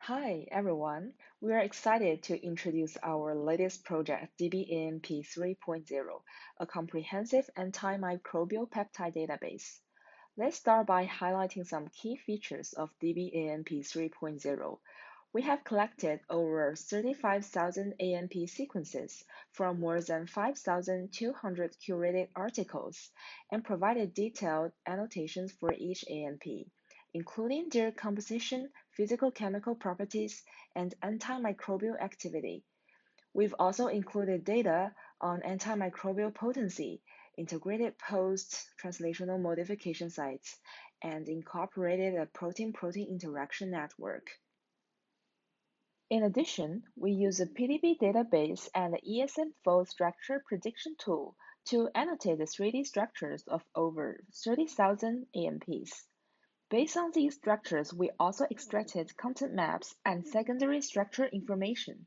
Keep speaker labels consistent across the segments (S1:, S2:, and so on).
S1: Hi, everyone. We are excited to introduce our latest project, dbAMP 3.0, a comprehensive antimicrobial peptide database. Let's start by highlighting some key features of dbAMP 3.0. We have collected over 35,000 AMP sequences from more than 5,200 curated articles and provided detailed annotations for each AMP, including their composition, physicochemical properties, and antimicrobial activity. We've also included data on antimicrobial potency, integrated post-translational modification sites, and incorporated a protein-protein interaction network. In addition, we use a PDB database and the ESM fold structure prediction tool to annotate the 3D structures of over 30,000 AMPs. Based on these structures, we also extracted content maps and secondary structure information.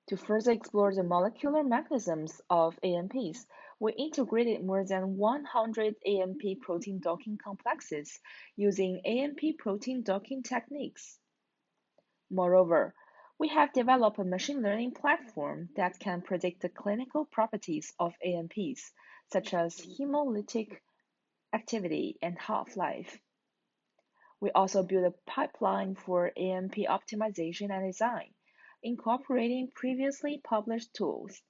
S1: To further explore the molecular mechanisms of AMPs, we integrated more than 100 AMP protein docking complexes using AMP protein docking techniques. Moreover, we have developed a machine learning platform that can predict the clinical properties of AMPs, such as hemolytic activity and half-life. We also built a pipeline for AMP optimization and design, incorporating previously published tools.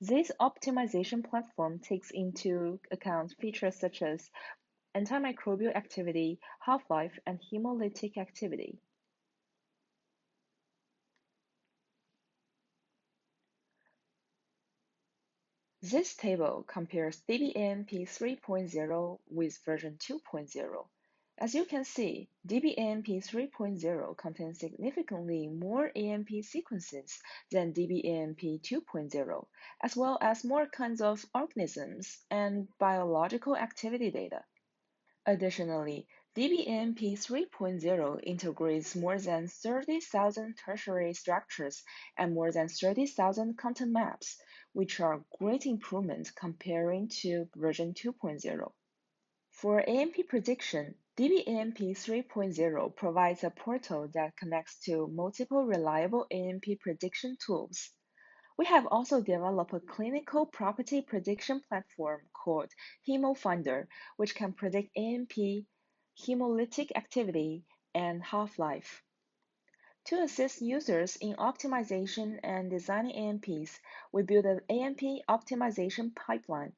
S1: This optimization platform takes into account features such as antimicrobial activity, half-life, and hemolytic activity. This table compares dbAMP 3.0 with version 2.0. As you can see, dbAMP 3.0 contains significantly more AMP sequences than dbAMP 2.0, as well as more kinds of organisms and biological activity data. Additionally, dbAMP 3.0 integrates more than 30,000 tertiary structures and more than 30,000 content maps, which are great improvements comparing to version 2.0. For AMP prediction, dbAMP 3.0 provides a portal that connects to multiple reliable AMP prediction tools. We have also developed a clinical property prediction platform called HemoFinder, which can predict AMP, hemolytic activity, and half-life. To assist users in optimization and designing AMPs, we built an AMP optimization pipeline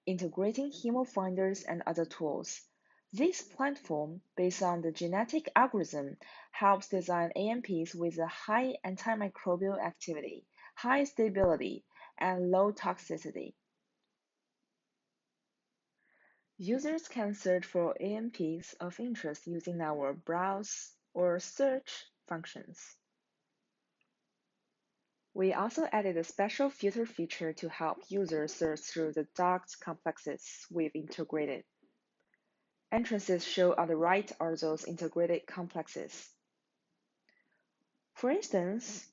S1: integrating HemoFinders and other tools. This platform, based on the genetic algorithm, helps design AMPs with a high antimicrobial activity, high stability, and low toxicity. Users can search for AMPs of interest using our browse or search functions. We also added a special filter feature to help users search through the docked complexes we've integrated. Entrances shown on the right are those integrated complexes. For instance,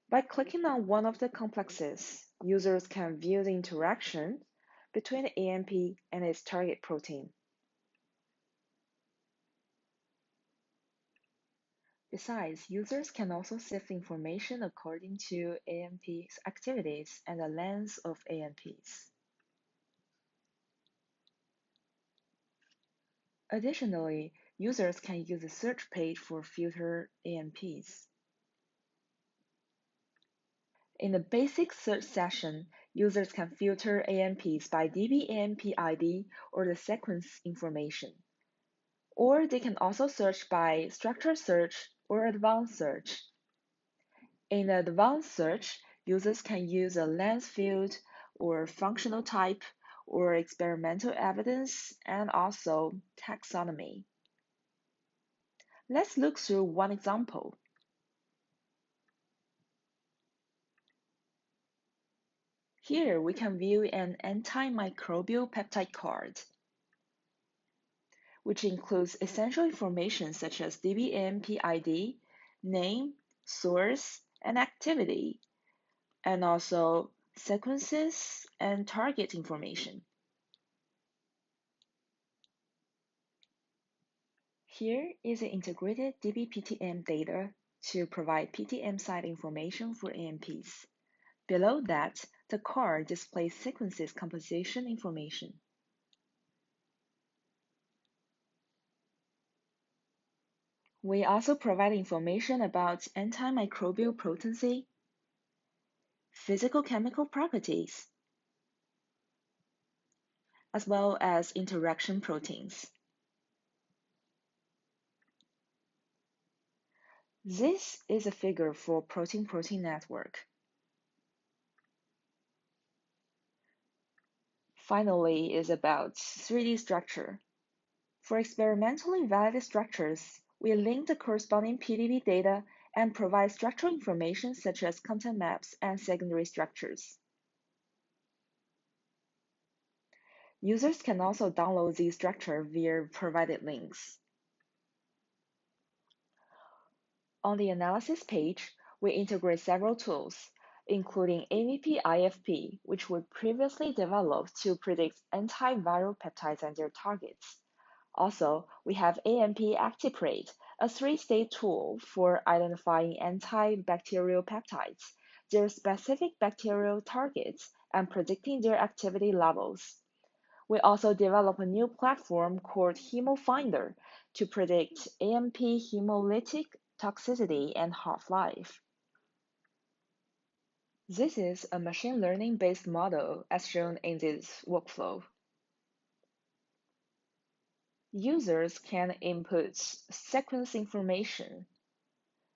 S1: by clicking on one of the complexes, users can view the interaction between the AMP and its target protein. Besides, users can also sift information according to AMP's activities and the length of AMPs. Additionally, users can use the search page for filter AMPs. In the basic search session, users can filter AMPs by dbAMP ID or the sequence information. Or they can also search by structure search or advanced search. In the advanced search, users can use a length field or functional type or experimental evidence and also taxonomy. Let's look through one example. Here we can view an antimicrobial peptide card, which includes essential information such as dbAMP ID, name, source, and activity, and also sequences and target information. Here is the integrated dbPTM data to provide PTM site information for AMPs. Below that, the card displays sequences composition information. We also provide information about antimicrobial potency, physical-chemical properties, as well as interaction proteins. This is a figure for protein-protein network. Finally is about 3D structure. For experimentally valid structures, we link the corresponding PDB data and provide structural information such as content maps and secondary structures. Users can also download these structures via provided links. On the analysis page, we integrate several tools, including AVP-IFP, which we previously developed to predict antiviral peptides and their targets. Also, we have AMP Actiprate, a three-state tool for identifying antibacterial peptides, their specific bacterial targets, and predicting their activity levels. We also developed a new platform called HemoFinder to predict AMP hemolytic toxicity and half-life. This is a machine learning-based model as shown in this workflow. Users can input sequence information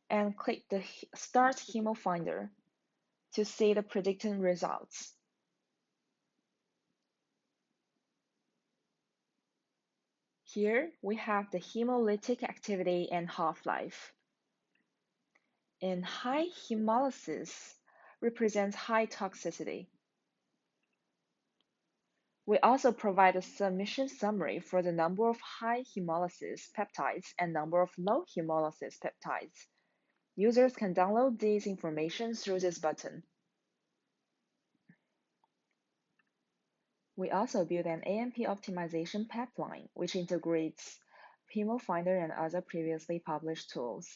S1: and click the Start HemoFinder to see the predicted results. Here we have the hemolytic activity and half-life. In high hemolysis represents high toxicity. We also provide a submission summary for the number of high hemolysis peptides and number of low hemolysis peptides. Users can download these information through this button. We also build an AMP optimization pipeline, which integrates HemoFinder and other previously published tools.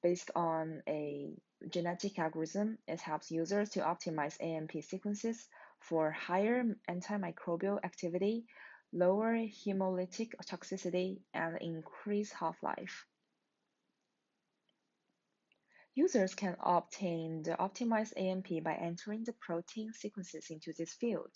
S1: Based on a genetic algorithm, it helps users to optimize AMP sequences for higher antimicrobial activity, lower hemolytic toxicity, and increased half-life. Users can obtain the optimized AMP by entering the protein sequences into this field.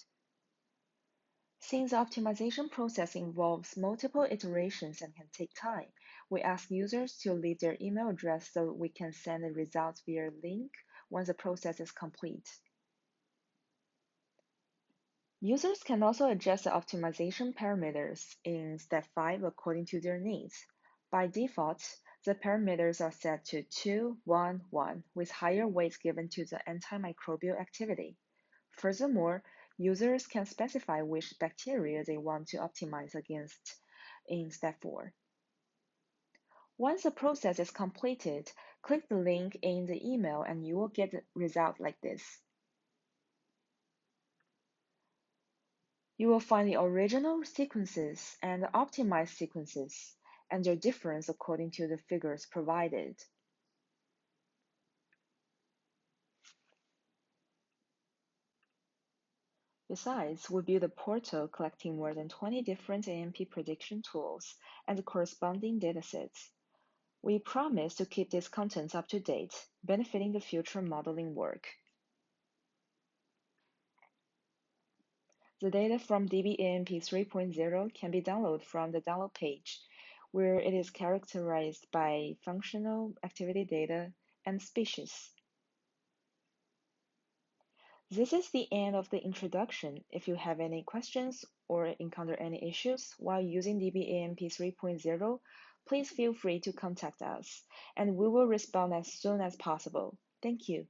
S1: Since the optimization process involves multiple iterations and can take time, we ask users to leave their email address so we can send the results via link once the process is complete. Users can also adjust the optimization parameters in step 5 according to their needs. By default, the parameters are set to 2, 1, 1, with higher weights given to the antimicrobial activity. Furthermore, users can specify which bacteria they want to optimize against in step 4. Once the process is completed, click the link in the email and you will get a result like this. You will find the original sequences and the optimized sequences and their difference according to the figures provided. Besides, we built a portal collecting more than 20 different AMP prediction tools and the corresponding datasets. We promise to keep these contents up to date, benefiting the future modeling work. The data from dbAMP 3.0 can be downloaded from the download page, where it is characterized by functional activity data and species. This is the end of the introduction. If you have any questions or encounter any issues while using dbAMP 3.0, please feel free to contact us, and we will respond as soon as possible. Thank you.